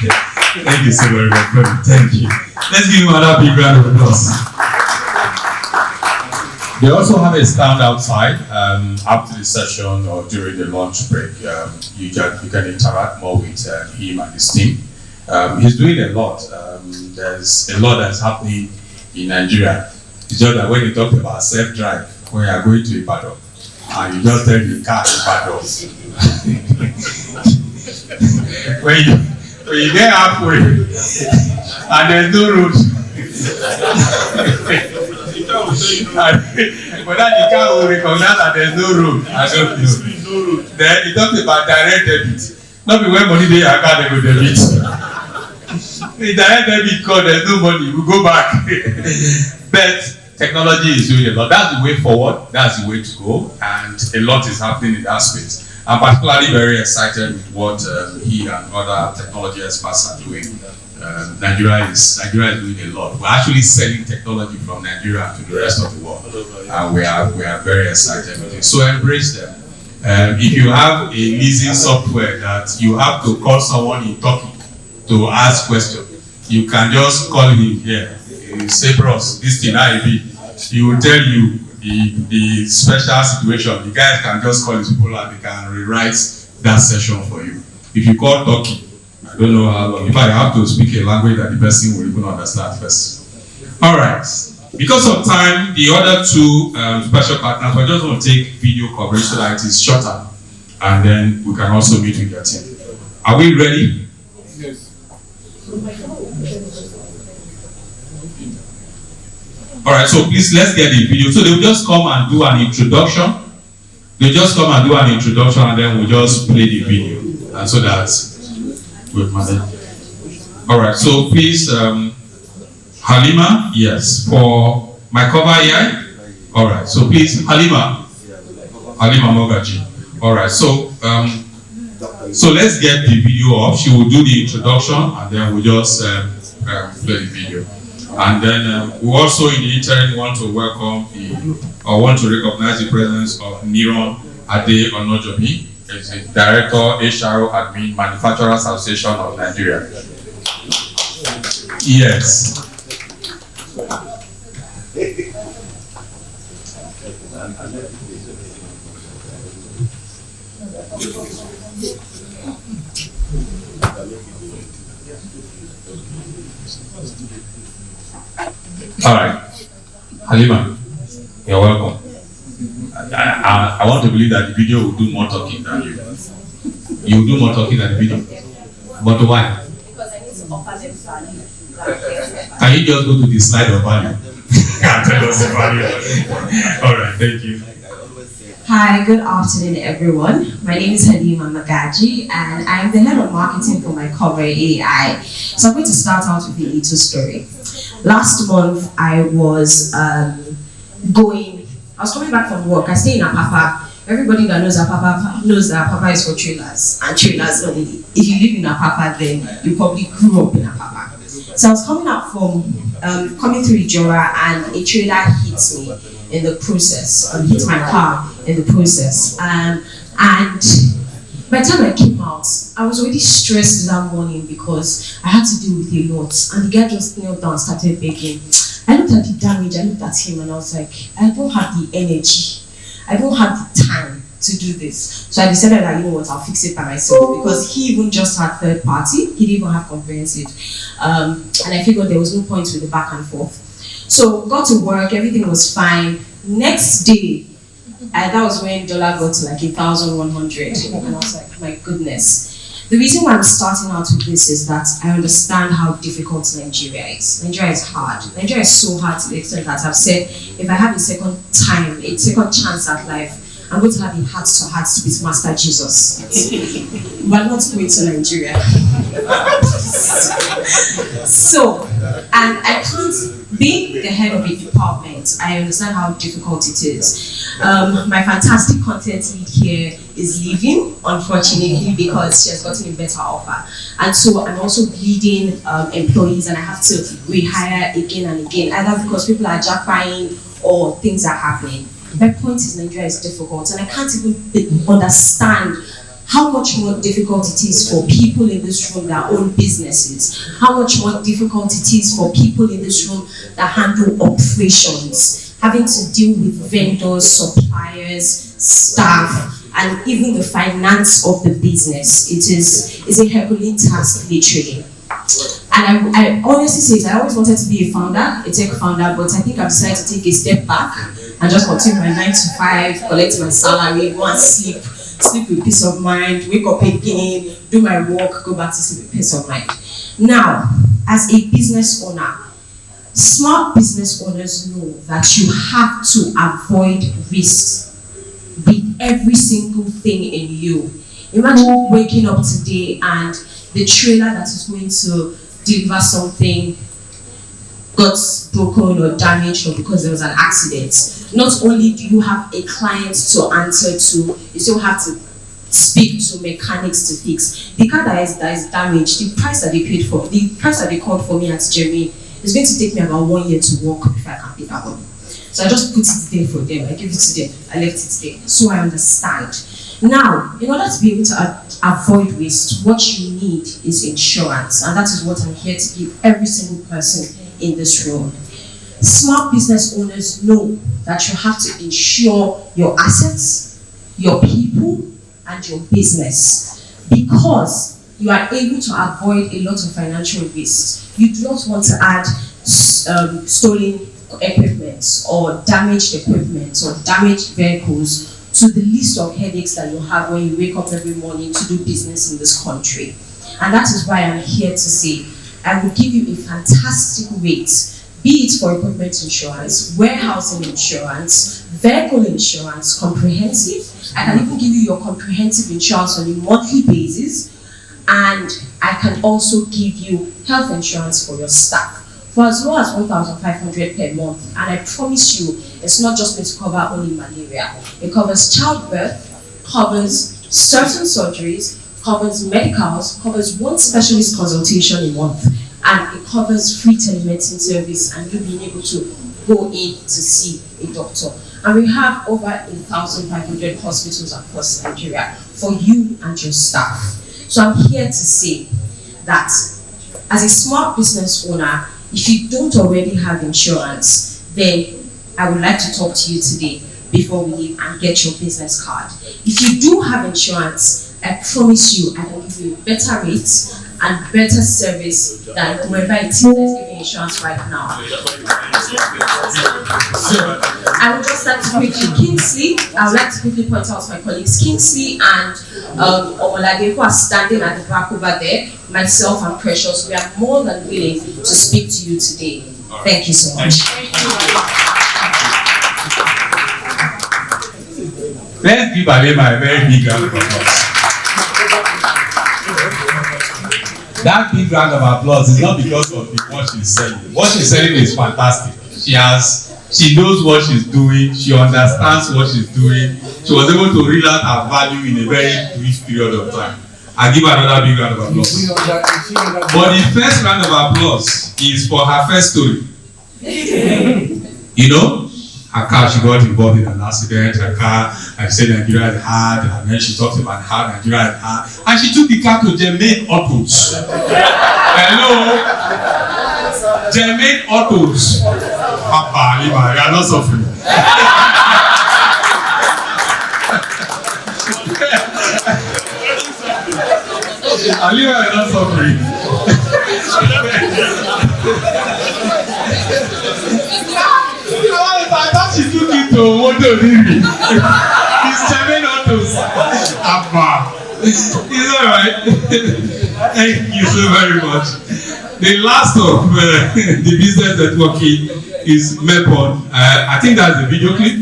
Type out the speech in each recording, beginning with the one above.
Thank you so very much. Thank you. Let's give him another big round of applause. They also have a stand outside after the session or during the lunch break. You can interact more with him and his team. He's doing a lot. There's a lot that's happening in Nigeria. It's just that when you talk about self-drive, when you are going to Ibadan, and you just tell the car Ibadan, when you get halfway, and there's no road, but then the car will recognize that there's no road. I don't know. Then he talks about direct debit. Not be when money dey your account, they go debit. The direct debit card, there's no money, we go back. But technology is doing a lot. That's the way forward. That's the way to go. And a lot is happening in that space. I'm particularly very excited with what he and other technology experts are doing. Nigeria is doing a lot. We're actually selling technology from Nigeria to the rest of the world. And we are very excited with it. So embrace them. If you have a leasing software that you have to call someone in Turkey to ask questions, you can just call him here. Say, bros, this thing I be. He will tell you the special situation. The guys can just call his people and they can rewrite that session for you. If you call Turkey, I don't know how long. In fact, you have to speak a language that the person will even understand first. All right. Because of time, the other two special partners, we're just going to take video coverage so that it is shorter, and then we can also meet with your team. Are we ready? Yes. All right, so please let's get the video. So they will just come and do an introduction. They just come and do an introduction, and then we'll just play the video, and so that we'll manage. All right, so please, Halima, yes, for my cover here. All right, so please, Halima Mogaji. All right, so let's get the video up. She will do the introduction, and then we'll just play the video. And then we also in the interim want to welcome want to recognize the presence of Niron Ade Onojobi, as the Director, HRO Admin, Manufacturers Association of Nigeria. Yes. All right, Halima, you're welcome. I want to believe that the video will do more talking than you. You will do more talking than the video. But why? Because I need to offer them value. Can you just go to the slide of value and tell us the value? All right, thank you. Hi, good afternoon, everyone. My name is Halima Magaji, and I'm the head of marketing for my cover AI. So I'm going to start out with a little story. Last month, I was coming back from work. I stay in Apapa. Everybody that knows Apapa knows that Apapa is for trailers, and trailers only. If you live in Apapa, then you probably grew up in Apapa. So I was coming through Ijora, and a trailer hit me in the process, hit my car in the process. And by the time I came out, I was already stressed that morning because I had to deal with a lot. And the guy just knelt down and started begging. I looked at the damage, I looked at him, and I was like, I don't have the energy. I don't have the time to do this. So I decided that, you know what, I'll fix it by myself, because he even just had third party. He didn't even have comprehensive. And I figured there was no point with the back and forth. So got to work, everything was fine. Next day, that was when dollar got to like 1,100, and I was like, my goodness. The reason why I'm starting out with this is that I understand how difficult Nigeria is. Nigeria is hard. Nigeria is so hard to the extent that I've said, if I have a second chance at life, I'm going to have a heart-to-heart with Master Jesus. But not going to Nigeria. So, and I can't, being the head of a department, I understand how difficult it is. My fantastic content lead here is leaving, unfortunately, because she has gotten a better offer. And so I'm also leading employees, and I have to rehire again and again, either because people are jackpying or things are happening. My point is Nigeria is difficult, and I can't even understand how much more difficult it is for people in this room that own businesses, how much more difficult it is for people in this room that handle operations, having to deal with vendors, suppliers, staff, and even the finance of the business. It's a Herculean task, literally. And I honestly say it, I always wanted to be a founder, a tech founder, but I think I've decided to take a step back and just continue my 9 to 5, collect my salary, go and sleep with peace of mind, wake up again, do my work, go back to sleep with peace of mind. Now, as a business owner, smart business owners know that you have to avoid risks with every single thing in you. Imagine waking up today and the trailer that is going to deliver something got broken or damaged or because there was an accident. Not only do you have a client to answer to, you still have to speak to mechanics to fix. The car that is damaged, the price that they paid for, the price that they called for me at Jeremy, is going to take me about 1 year to work before I can pay that money. So I just put it there for them, I give it to them, I left it there, so I understand. Now, in order to be able to avoid waste, what you need is insurance, and that is what I'm here to give every single person in this room. Smart business owners know that you have to insure your assets, your people, and your business, because you are able to avoid a lot of financial risks. You do not want to add stolen equipment or damaged equipment or damaged vehicles to the list of headaches that you have when you wake up every morning to do business in this country. And that is why I'm here to say, I will give you a fantastic rate, be it for equipment insurance, warehousing insurance, vehicle insurance, comprehensive. I can even give you your comprehensive insurance on a monthly basis, and I can also give you health insurance for your staff for as low as 1,500 per month. And I promise you, it's not just going to cover only malaria. It covers childbirth, covers certain surgeries, covers medicals, covers one specialist consultation a month, and it covers free telemedicine service and you being able to go in to see a doctor. And we have over 1,500 hospitals across Nigeria for you and your staff. So I'm here to say that as a smart business owner, if you don't already have insurance, then I would like to talk to you today before we leave and get your business card. If you do have insurance, I promise you I can give you better rates and better service than whoever it is that's giving insurance right now. I would just like to greet you, Kingsley. I would like to quickly point out my colleagues, Kingsley and Omolade, who are standing at the back over there. Myself and Precious, we are more than willing to speak to you today. Thank you so much. Let's give Alema a very big round of applause. That big round of applause is not because of what she's selling. What she's selling is fantastic. She knows what she's doing. She understands what she's doing. She was able to realize her value in a very brief period of time. I'll give her another big round of applause. But the first round of applause is for her first story. You know, her car, she got involved in an accident, her car, and she said Nigeria is hard, and then she talked about how Nigeria is hard, and she took the car to Germain Autos. Hello? Germain Autos. Papa, you are not suffering. Alima is not suffering. I thought she took it to Moto Riri. It's Germain Autos. Abba. It's alright. Thank you so very much. The last of the business networking is Mepon. I think that's the video clip.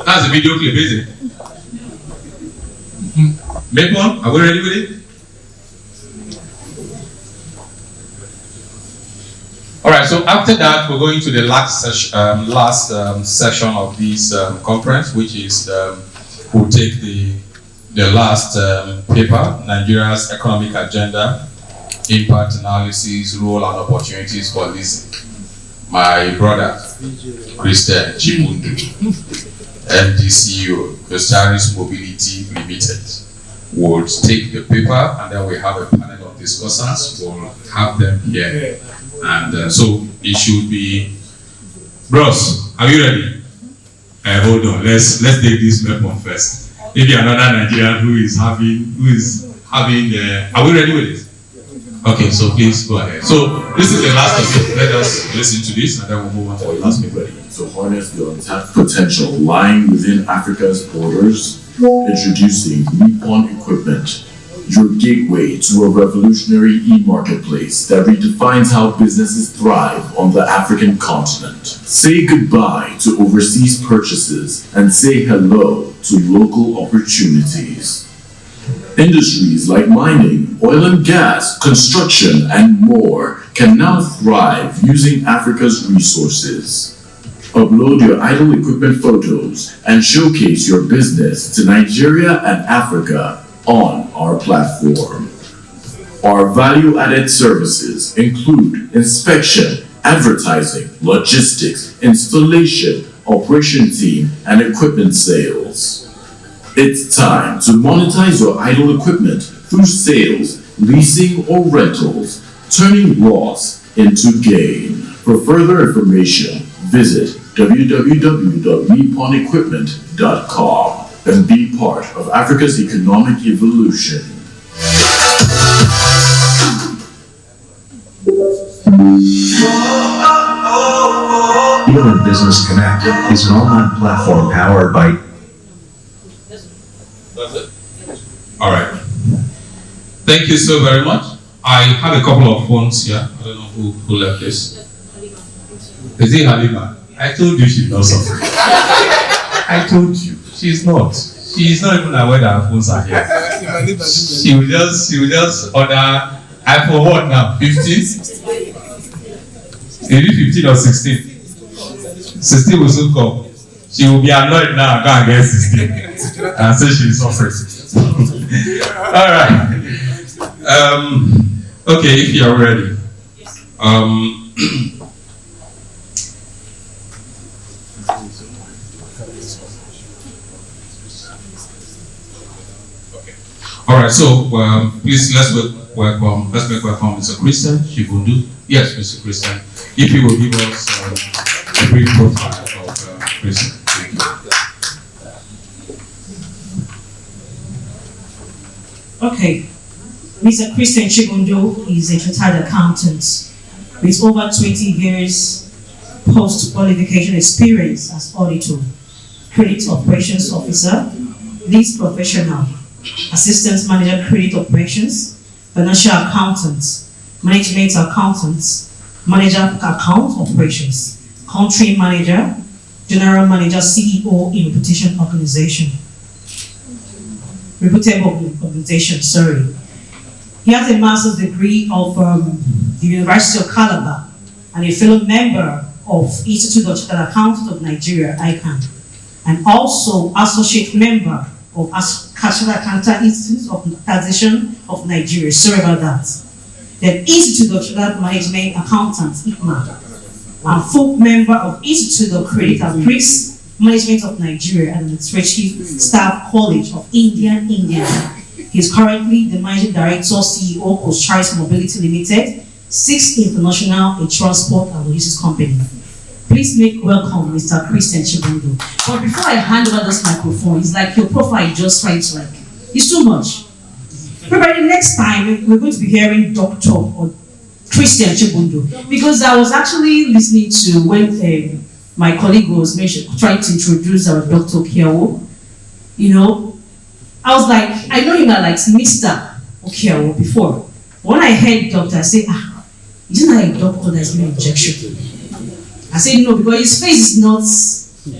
That's the video clip, isn't it? Mepon, are we ready with it? Alright, so after that, we're going to the last session of this conference, which is we'll take the last paper, Nigeria's Economic Agenda, Impact Analysis, Role and Opportunities for LEASE. My brother, Christian Chipundu. MD CEO, Christianis Mobility Limited, will take the paper, and then we have a panel of discussants. We'll have them here. And so it should be. Bros, are you ready? Hold on. Let's take this weapon first. Maybe another Nigerian who is having. Are we ready with it? Okay, so please go ahead. So this is the last of it. Let us listen to this, and then we'll move on to the last bit. Ready to harness the untapped potential lying within Africa's borders. Introducing Nippon Equipment, your gateway to a revolutionary e-marketplace that redefines how businesses thrive on the African continent. Say goodbye to overseas purchases and say hello to local opportunities. Industries like mining, oil and gas, construction, and more can now thrive using Africa's resources. Upload your idle equipment photos and showcase your business to Nigeria and Africa on our platform. Our value-added services include inspection, advertising, logistics, installation, operation team, and equipment sales. It's time to monetize your idle equipment through sales, leasing, or rentals, turning loss into gain. For further information, visit www.nipponequipment.com and be part of Africa's economic evolution. ELAN Business Connect is an online platform powered by. That's it. All right. Thank you so very much. I have a couple of phones here. I don't know who left this. Is it Halima? I told you she's not suffering. I told you. She's not. She's not even aware that her phones are here. She will just order iPhone what now? 15? Is it 15 or 16? 16 will soon come. She will be annoyed now and go and get 16. And say she's suffering. Alright. Okay, if you are ready. All right, so please let's make welcome Mr. Christian Shibundu. Yes, Mr. Christian, if you will give us a brief profile of Christian. Thank you. Okay, Mr. Christian Shibundu is a chartered accountant with over 20 years post-qualification experience as auditor, credit operations officer, lease professional, assistant manager credit operations, financial accountants, management accountants, manager account operations, country manager, general manager, CEO in reputation organization. Sorry. He has a master's degree of the University of Calabar and a fellow member of Institute of Chartered Accountants of Nigeria, ICANN, and also associate member of Chartered Accountant Institute of Taxation of Nigeria. Sorry about that. The Institute of Chartered Management Accountants, ICMA, and full member of Institute of Credit and Risk Management of Nigeria and Administrative Staff College of India. He is currently the Managing Director, CEO of Charles Mobility Limited, 6 International, a transport and logistics company. Please make welcome Mr. Christian Shibundu. But before I hand over this microphone, it's like your profile is just right, it's too much. Probably next time we're going to be hearing Dr. or Christian Shibundu, because I was actually listening to when my colleague was trying to introduce our Dr. Kiawo. You know, I was like, I know him like Mr. Okiawo before. When I heard doctor, I said, isn't that a doctor that's giving injection? I said no, because his face is not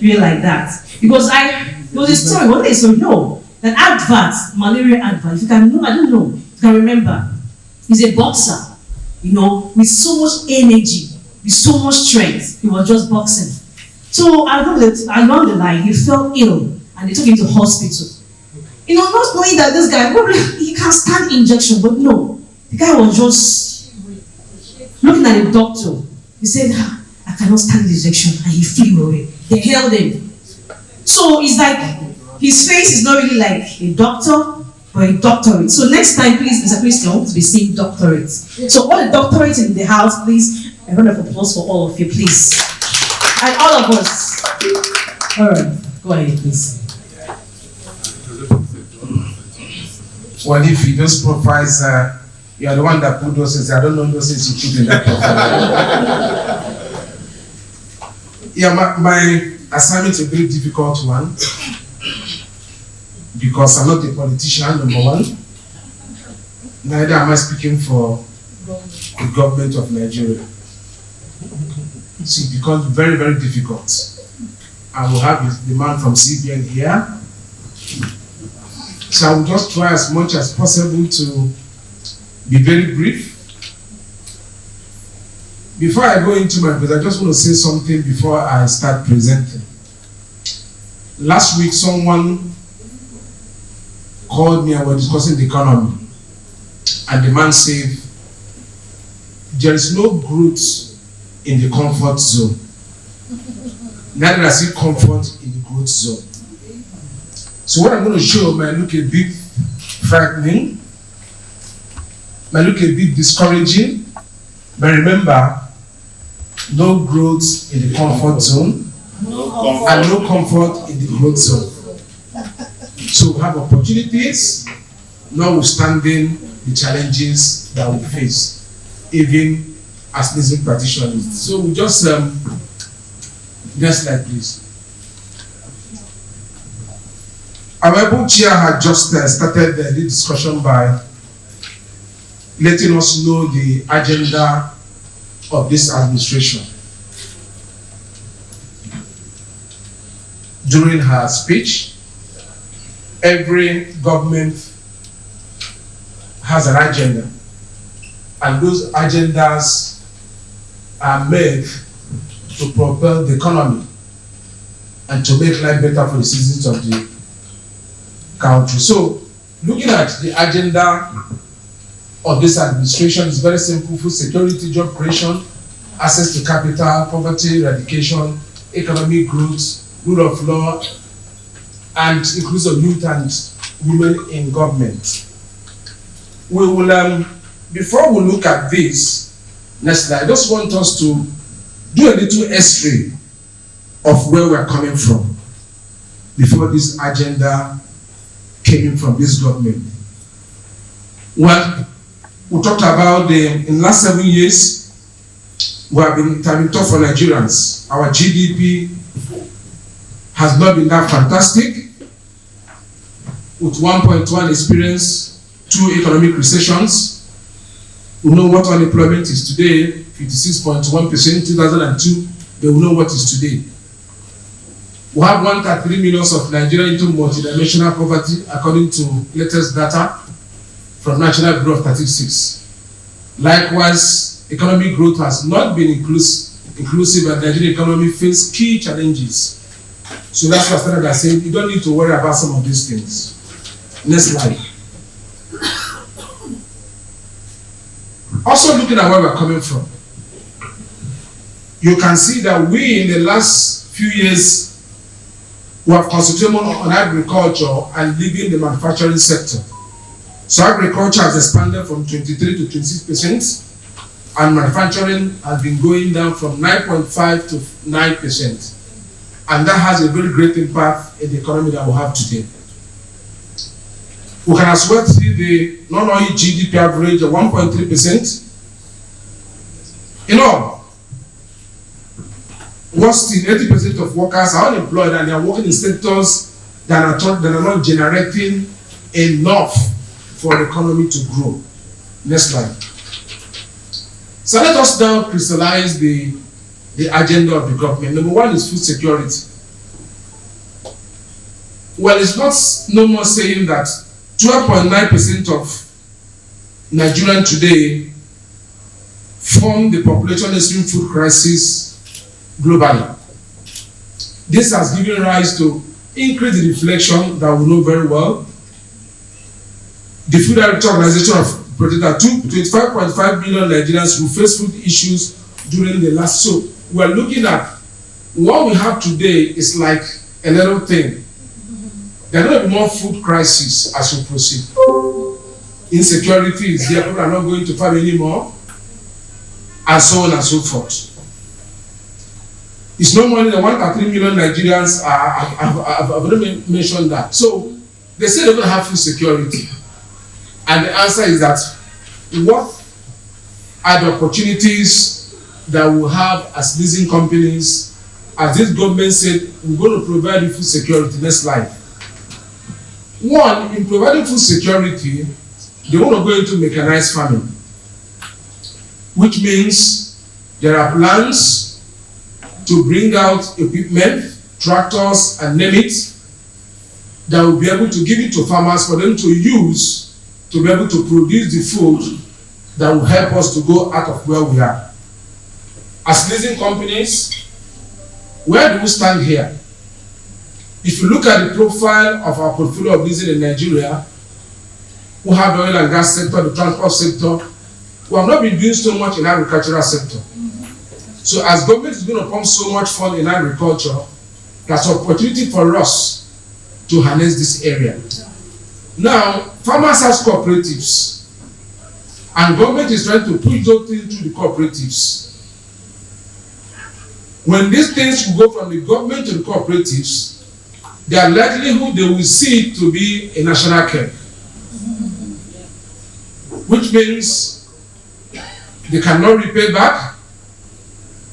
really like that. Because there was a story, one day, so no, that advert, malaria advert, if you can know, I don't know, if you can remember, he's a boxer, you know, with so much energy, with so much strength, he was just boxing. So I know that along the line, he fell ill, and they took him to hospital. You know, not knowing that this guy, probably he can stand injection, but no, the guy was just looking at the doctor. He said, I cannot stand the injection, and he flew away. They held him. So it's like his face is not really like a doctor, but a doctorate. So next time, please, Mr. Christian, I want to be saying doctorate. So all the doctorates in the house, please, a round of applause for all of you, please. And all of us. All right, go ahead, please. Well, if you those profiles, you are the one that put those things. I don't know those things you put in that profile. Yeah, my assignment is a very difficult one because I'm not a politician, number one. Neither am I speaking for the government of Nigeria. So it becomes very, very difficult. I will have the man from CBN here. So I will just try as much as possible to be very brief. Before I go into my presentation, I just want to say something before I start presenting. Last week, someone called me and we were discussing the economy. And the man said, there is no growth in the comfort zone. Neither does it comfort in the growth zone. So what I'm going to show might look a bit frightening, might look a bit discouraging, but remember, no growth in the comfort zone and no comfort in the growth zone. So we have opportunities, notwithstanding the challenges that we face, even as LEASE practitioners. So we just, next slide please. Our able chair had just started the discussion by letting us know the agenda of this administration. During her speech, every government has an agenda, and those agendas are made to propel the economy and to make life better for the citizens of the country. So, looking at the agenda of this administration is very simple: food security, job creation, access to capital, poverty eradication, economic growth, rule of law, and inclusion of youth and women in government. We will, before we look at this, next slide, I just want us to do a little history of where we're coming from before this agenda came in from this government. Well, we talked about in the last 7 years, it has been tough for Nigerians. Our GDP has not been that fantastic. With 1.1 experience 2 economic recessions. We know what unemployment is today, 56.1%, 2002, they will know what is today. We have 1.3 million of Nigeria into multidimensional poverty according to latest data from National Bureau of Statistics. Likewise, economic growth has not been inclusive, and the Nigerian economy faces key challenges. So that's why I started by saying you don't need to worry about some of these things. Next slide. Also looking at where we're coming from, you can see that we in the last few years we have concentrated on agriculture and leaving the manufacturing sector. So agriculture has expanded from 23 to 26%, and manufacturing has been going down from 9.5 to 9%. And that has a very great impact in the economy that we have today. We can as well see the non-oil GDP average of 1.3%. In all, worse still, 80% of workers are unemployed and they are working in sectors that are not generating enough for the economy to grow. Next slide. So let us now crystallize the agenda of the government. Number one is food security. Well, it's not no more saying that 12.9% of Nigerians today form the population extreme food crisis globally. This has given rise to increased reflection that we know very well. The Food Organization of predicted 25.5 million Nigerians who face food issues during the last. So we're looking at what we have today is like a little thing. There are going to be more food crisis as we proceed. Insecurity is there, people are not going to farm anymore, and so on and so forth. It's no more than 1.3 million Nigerians I've already mentioned that. So they say they're going to have food security. And the answer is that what are the opportunities that we have as leasing companies, as this government said, we're going to provide you food security. Next slide. One, in providing food security, they want to go into mechanized farming, which means there are plans to bring out equipment, tractors, and name it, that will be able to give it to farmers for them to use to be able to produce the food that will help us to go out of where we are. As leasing companies, where do we stand here? If you look at the profile of our portfolio of leasing in Nigeria, we have the oil and gas sector, the transport sector. We have not been doing so much in the agricultural sector. So as government is going to pump so much fund in agriculture, that's an opportunity for us to harness this area. Now, farmers have cooperatives, and government is trying to push those things through the cooperatives. When these things will go from the government to the cooperatives, their likelihood they will see it to be a national care, which means they cannot repay back,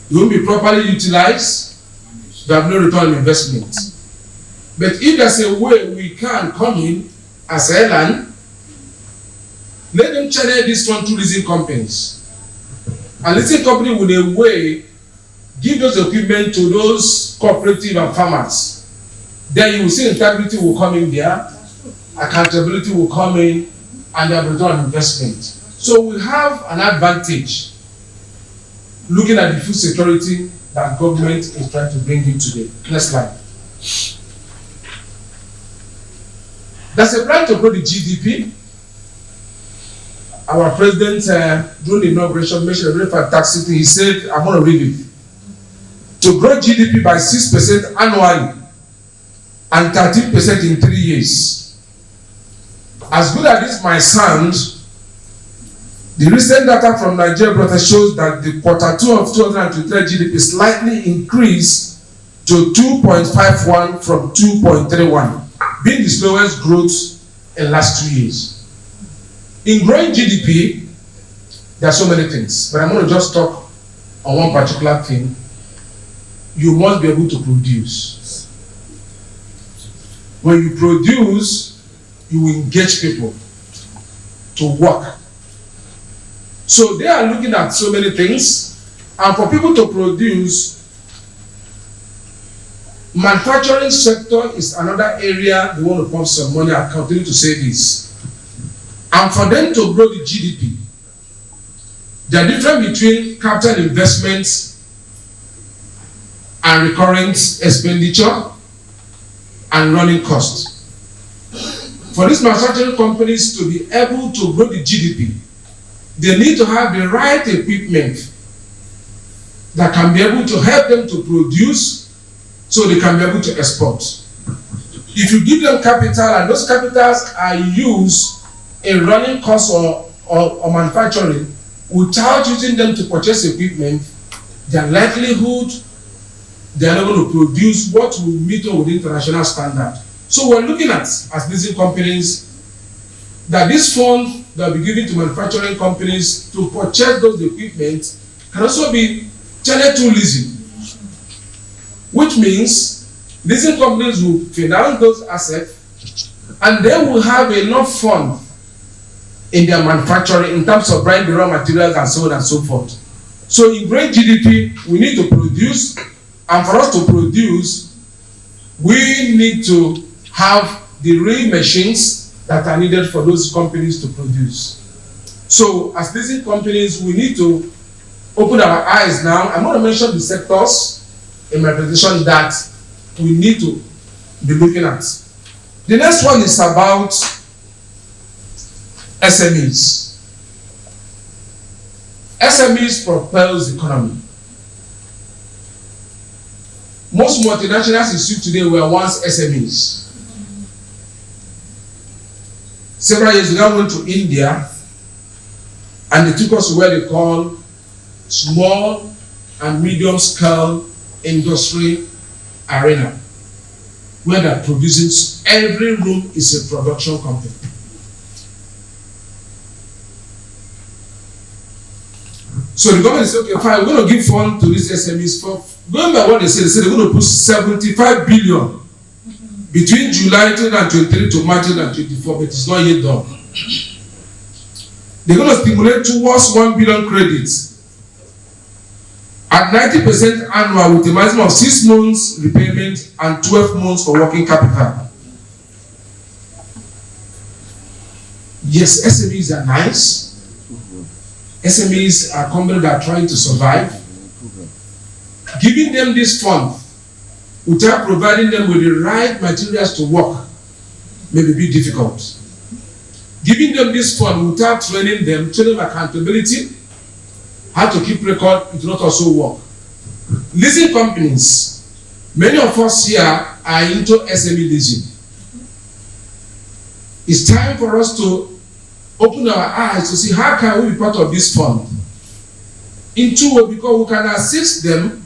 they won't be properly utilized, they have no return on investment. But if there's a way we can come in as ELAN, let them channel this one to leasing companies. And leasing company will in a way give those equipment to those cooperative and farmers. Then you will see integrity will come in there, accountability will come in, and they have return on investment. So we have an advantage looking at the food security that government is trying to bring in today. Next slide. There's a plan to grow the GDP. Our president, during the inauguration, mentioned a very fantastic thing. He said, I'm going to read it. To grow GDP by 6% annually and 13% in 3 years. As good as this might sound, the recent data from Nigeria shows that the quarter 2 of 2023 GDP slightly increased to 2.51 from 2.31, being the slowest growth in last 2 years. In growing GDP, there are so many things, but I'm going to just talk on one particular thing. You must be able to produce. When you produce, you engage people to work. So they are looking at so many things, and for people to produce, manufacturing sector is another area they want to pump some money. I continue to say this. And for them to grow the GDP, the difference between capital investments and recurrent expenditure and running costs. For these manufacturing companies to be able to grow the GDP, they need to have the right equipment that can be able to help them to produce so they can be able to export. If you give them capital and those capitals are used in running costs or manufacturing without using them to purchase equipment, their likelihood they are not going to produce what will meet with international standard. So we're looking at, as leasing companies, that this fund that will be given to manufacturing companies to purchase those equipment can also be channeled to leasing, which means leasing companies will finance those assets and they will have enough fund in their manufacturing in terms of buying the raw materials and so on and so forth. So in growing GDP, we need to produce, and for us to produce, we need to have the real machines that are needed for those companies to produce. So as leasing companies, we need to open our eyes now. I'm going to mention the sectors in my presentation that we need to be looking at. The next one is about SMEs. SMEs propels the economy. Most multinationals you see today were once SMEs. Several years ago, I went to India and they took us to where they call small and medium scale industry arena, where they're producing, every room is a production company. So the government said, okay, fine, we're going to give funds to these SMEs for, going by what they said they're going to put 75 billion between July 2023 to March 2024, but it's not yet done. They're going to stimulate towards 1 billion credits at 90% annual with a maximum of 6 months repayment and 12 months for working capital. Yes, SMEs are nice. SMEs are companies that are trying to survive. Giving them this fund without providing them with the right materials to work may be difficult. Giving them this fund without training them accountability, how to keep record, it will not also work. Leasing companies, many of us here are into SME leasing. It's time for us to open our eyes to see how can we be part of this fund. In two ways, because we can assist them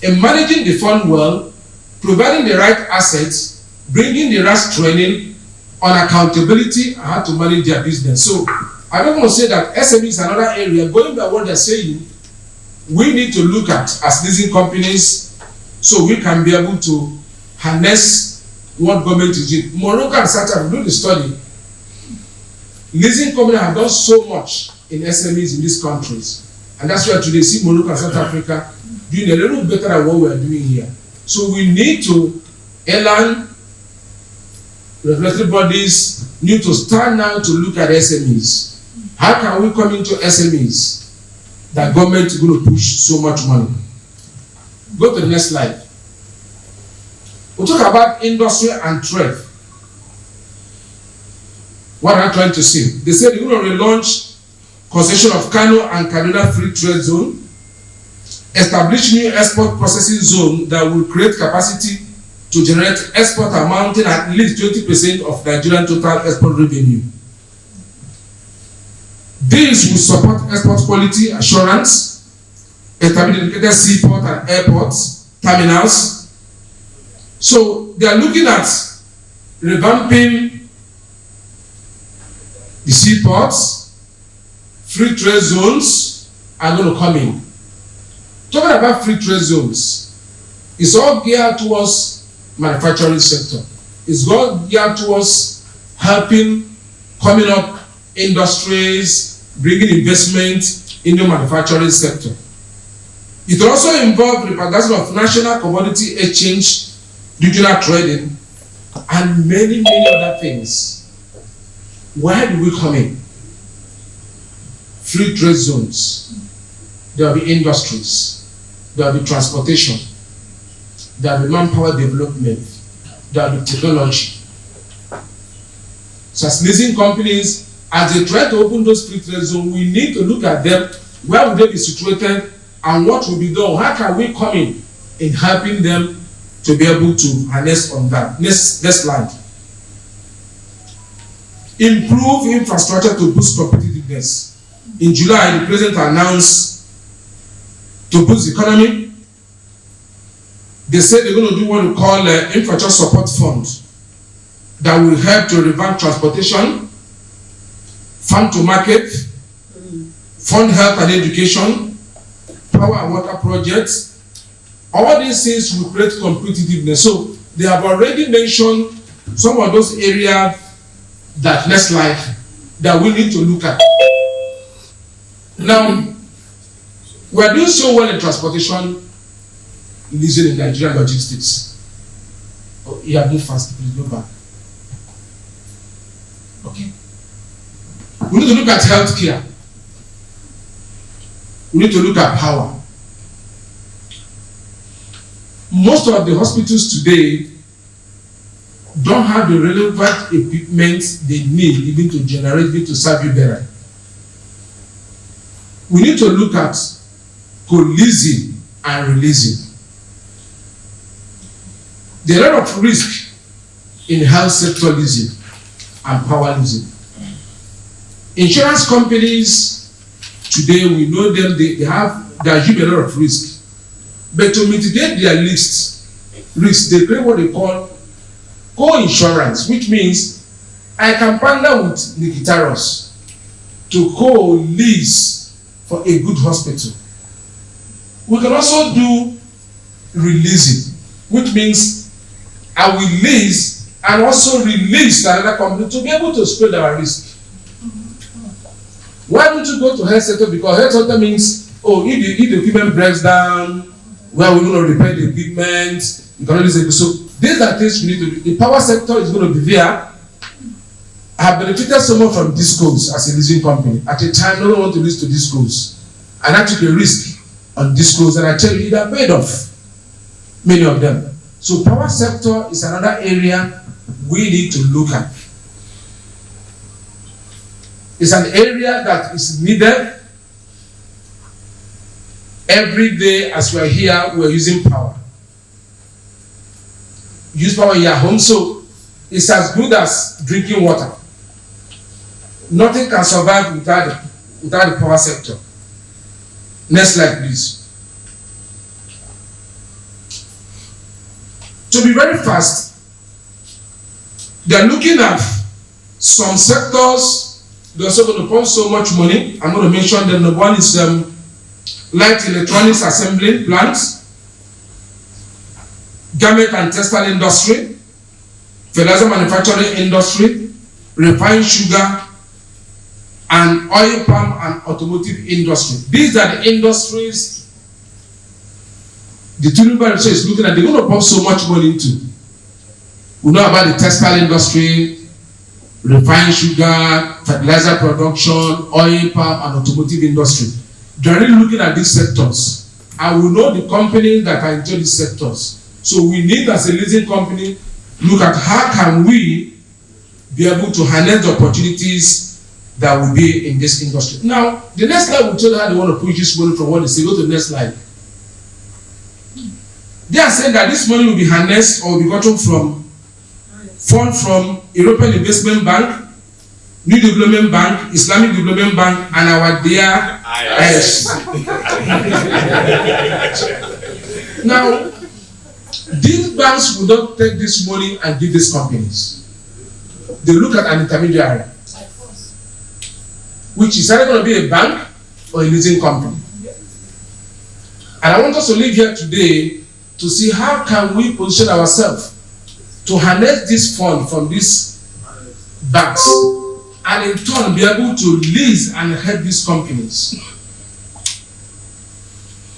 in managing the fund well, providing the right assets, bringing the right training on accountability and how to manage their business. So I don't want to say that SME is another area. Going by what they're saying, we need to look at as leasing companies so we can be able to harness what government is doing. Morocco and South Africa do the study. Leasing companies have done so much in SMEs in these countries. And that's why today see Morocco and South Africa doing a little better than what we are doing here. So we need to, ELAN, regulatory bodies need to start now to look at SMEs. How can we come into SMEs that government is going to push so much money? Go to the next slide. We'll talk about industry and trade. What I'm trying to say, they said they're going to relaunch concession of Kano and Kaduna Free Trade Zone, establish new export processing zone that will create capacity to generate export amounting at least 20% of Nigerian total export revenue. This will support export quality assurance, establish dedicated seaport and airports, terminals. So they are looking at revamping the seaports, free trade zones are going to come in. Talking about free trade zones, it's all geared towards manufacturing sector. It's all geared towards helping coming up industries, bringing investment in the manufacturing sector. It will also involve repercussion of national commodity exchange, regional trading, and many, many other things. Where do we come in? Free trade zones. There will be industries. There will be transportation. There will be manpower development. There will be technology. So as leasing companies, as they try to open those free trade zones, we need to look at them. Where will they be situated and what will be done? How can we come in helping them to be able to harness on that? Next slide. Improve infrastructure to boost competitiveness. In July, the president announced to boost the economy. They said they're going to do what we call infrastructure support fund that will help to revamp transportation, farm to market, fund health and education, power and water projects. All these things will create competitiveness. So they have already mentioned some of those areas that next slide that we need to look at. Now, we are doing so well in transportation, leasing in Nigerian logistics. Oh, you have moved fast, please go back. Okay. We need to look at healthcare. We need to look at power. Most of the hospitals today don't have the relevant equipment they need even to generate, even to serve you better. We need to look at co-leasing and releasing. There are a lot of risk in health sector leasing and power leasing. Insurance companies, today we know them, they assume a lot of risk. But to mitigate their risks, they create what they call co-insurance, which means I can partner with Nikitaros to co-lease for a good hospital. We can also do releasing, which means I will lease and also release to another company to be able to spread our risk. Why don't you go to health sector? Because health sector means, oh, if the equipment breaks down, where we're going to repair the equipment, you can only say, so these are things we need to do. The power sector is going to be there. I have benefited so much from discos as a leasing company. At a time, no one wanted to lease to discos. And I took a risk on discos, and I tell you, they are paid off. Many of them. So power sector is another area we need to look at. It's an area that is needed. Every day as we're here, we're using power. Use power in your home, so it's as good as drinking water. Nothing can survive without the power sector. Next slide, please. To be very fast, they're looking at some sectors. They're also going to pump so much money. I'm going to mention them. The one is light electronics assembly plants, garment and textile industry, fertilizer manufacturing industry, refined sugar, and oil palm and automotive industry. These are the industries the Tinubu administration is looking at. They're going to pump so much money into. We know about the textile industry, refined sugar, fertilizer production, oil palm, and automotive industry. They're really looking at these sectors. And we know the companies that are into these sectors. So we need, as a leasing company, look at how can we be able to harness the opportunities that will be in this industry. Now, the next slide will tell you how they want to push this money from what they say. Go to the next slide. They are saying that this money will be harnessed or will be gotten from funds from European Investment Bank, New Development Bank, Islamic Development Bank, and our dear IS. Now, these banks will not take this money and give these companies. They look at an intermediary, which is either going to be a bank or a leasing company. And I want us to live here today to see how can we position ourselves to harness this fund from these banks and in turn be able to lease and help these companies.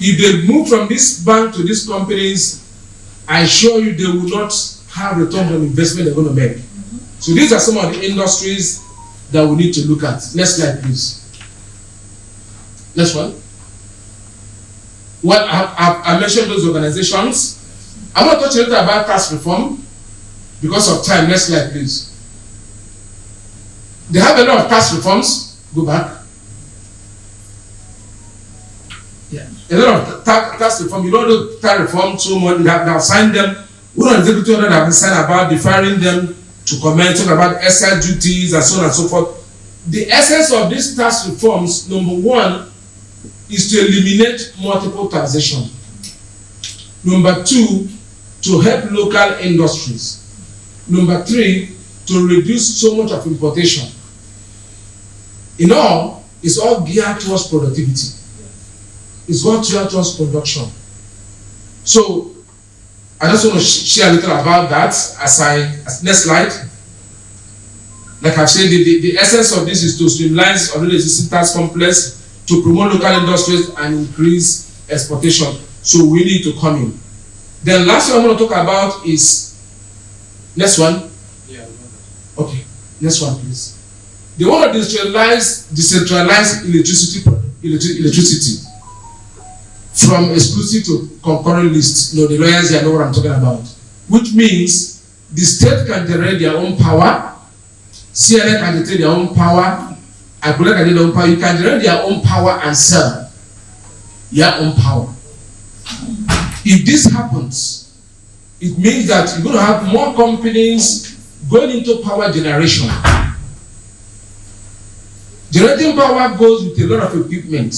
If they move from this bank to these companies, I assure you they will not have return on investment they're going to make. So these are some of the industries that we need to look at. Next slide, please. Next one. Well, I mentioned those organizations. I want to touch a little about tax reform because of time. Next slide, please. They have a lot of tax reforms. Go back. Yeah. A lot of tax reform. You don't do tax reform so much. They have signed them. We don't executive order that have been signed about deferring them to comment, talk about excise duties and so on and so forth. The essence of these tax reforms, number one, is to eliminate multiple taxation. Number two, to help local industries. Number three, to reduce so much of importation. In all, it's all geared towards productivity. It's all geared towards production. So, I just want to share a little about that as next slide. Like I've said, the essence of this is to streamline already existing tax complex, to promote local industries and increase exportation. So we need to come in. Then last thing I want to talk about is, next one. Yeah. Okay, next one please. They want to decentralize electricity from exclusive to concurrent list. You know, the lawyers here know what I'm talking about. Which means the state can generate their own power, CNN can generate their own power, I can generate their own power. You can generate their own power and sell your own power. If this happens, it means that you're going to have more companies going into power generation. Generating power goes with a lot of equipment.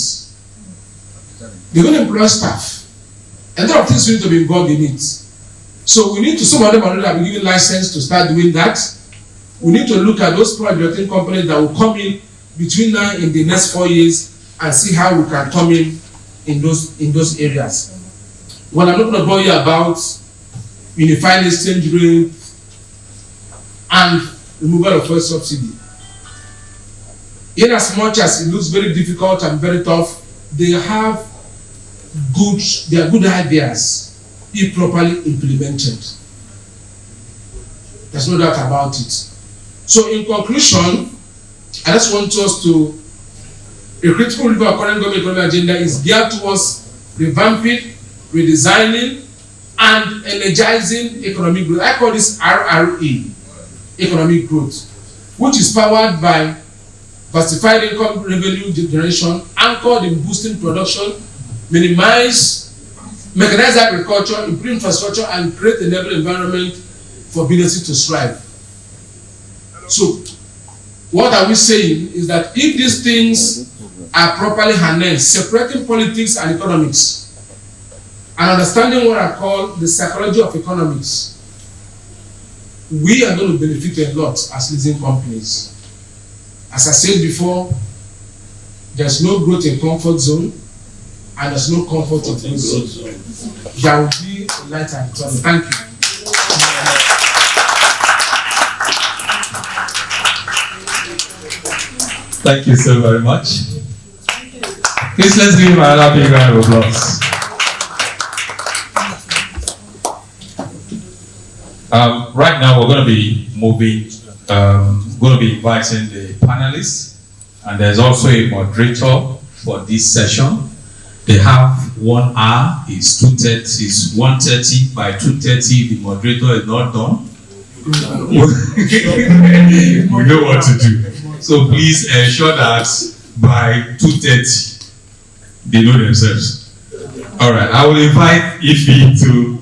They're going to employ staff. A lot of things need to be involved in it. So we need to, some of them already have been given license to start doing that. We need to look at those power generating companies that will come in between now and the next 4 years and see how we can come in those areas. Well, I'm not going to bore you about unified exchange rate and removal of fuel subsidy. In as much as it looks very difficult and very tough, they are good ideas if properly implemented. There's no doubt about it. So in conclusion, I just want us to, a critical review of current government economic agenda is geared towards revamping, redesigning, and energizing economic growth. I call this RRE, economic growth, which is powered by diversified income revenue generation, anchored in boosting production, mechanize agriculture, improve infrastructure, and create a enabling environment for businesses to thrive. So, what are we saying is that if these things are properly harnessed, separating politics and economics, and understanding what I call the psychology of economics, we are going to benefit a lot as leasing companies. As I said before, there's no growth in comfort zone, and there's no comfort in growth zone. There will be a light at the tunnel. Thank you. Thank you so very much. Please let's give him another big round of applause. Right now we're going to be inviting the panelists, and there's also a moderator for this session. They have 1 hour, it's 2:30, it's 1:30. By 2:30, the moderator is not done. We know what to do. So please ensure that by 2:30, they know themselves. All right, I will invite Ife to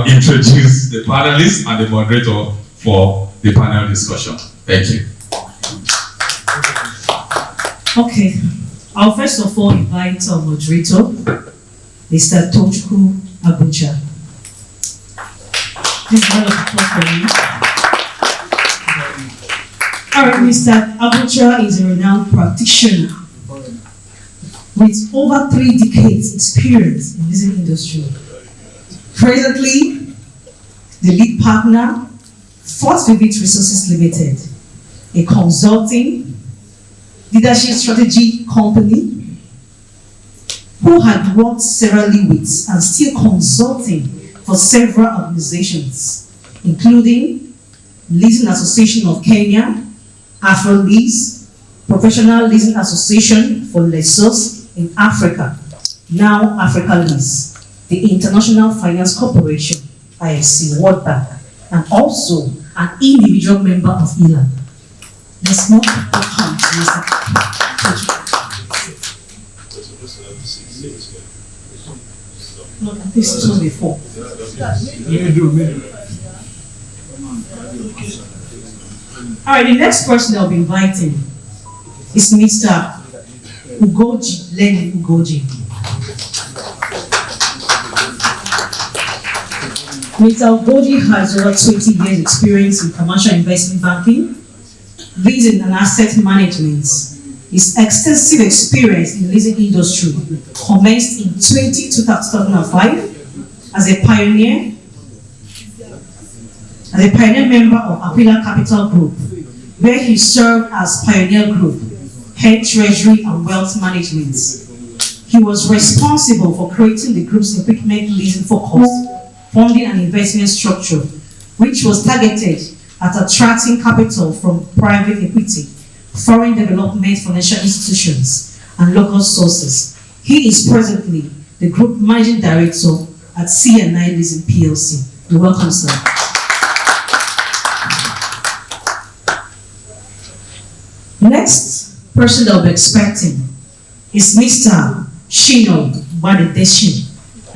introduce the panelists and the moderator for the panel discussion. Thank you. Okay, I'll first of all invite our moderator, Mr. Tochukwu Abuja. Please round of applause for me. All right, Mr. Abuja is a renowned practitioner with over 3 decades experience in this industry. Presently, the lead partner, Fort Vivid Resources Limited, a consulting leadership strategy company who had worked severally with and still consulting for several organizations, including Leasing Association of Kenya, Afro-Lease, Professional Leasing Association for Lessors in Africa, now Africa Lease, the International Finance Corporation, IFC, World Bank, and also an individual member of ELAN. Let's not welcome Mr. No, this is only 4. All right, the next person I'll be inviting is Mr. Ugoji, Lenny Ugoji. Mr. Ugoji has over 20 years experience in commercial investment banking, leasing and asset management. His extensive experience in the leasing industry commenced in 2005 as a pioneer member of Aquila Capital Group, where he served as Pioneer Group, Head Treasury and Wealth Management. He was responsible for creating the group's equipment leasing focus, funding and investment structure, which was targeted at attracting capital from private equity, foreign development financial institutions, and local sources. He is presently the Group Managing Director at C&I Leasing PLC. You're welcome, sir. Next person that we'll be expecting is Mr. Shino Wadedeshi.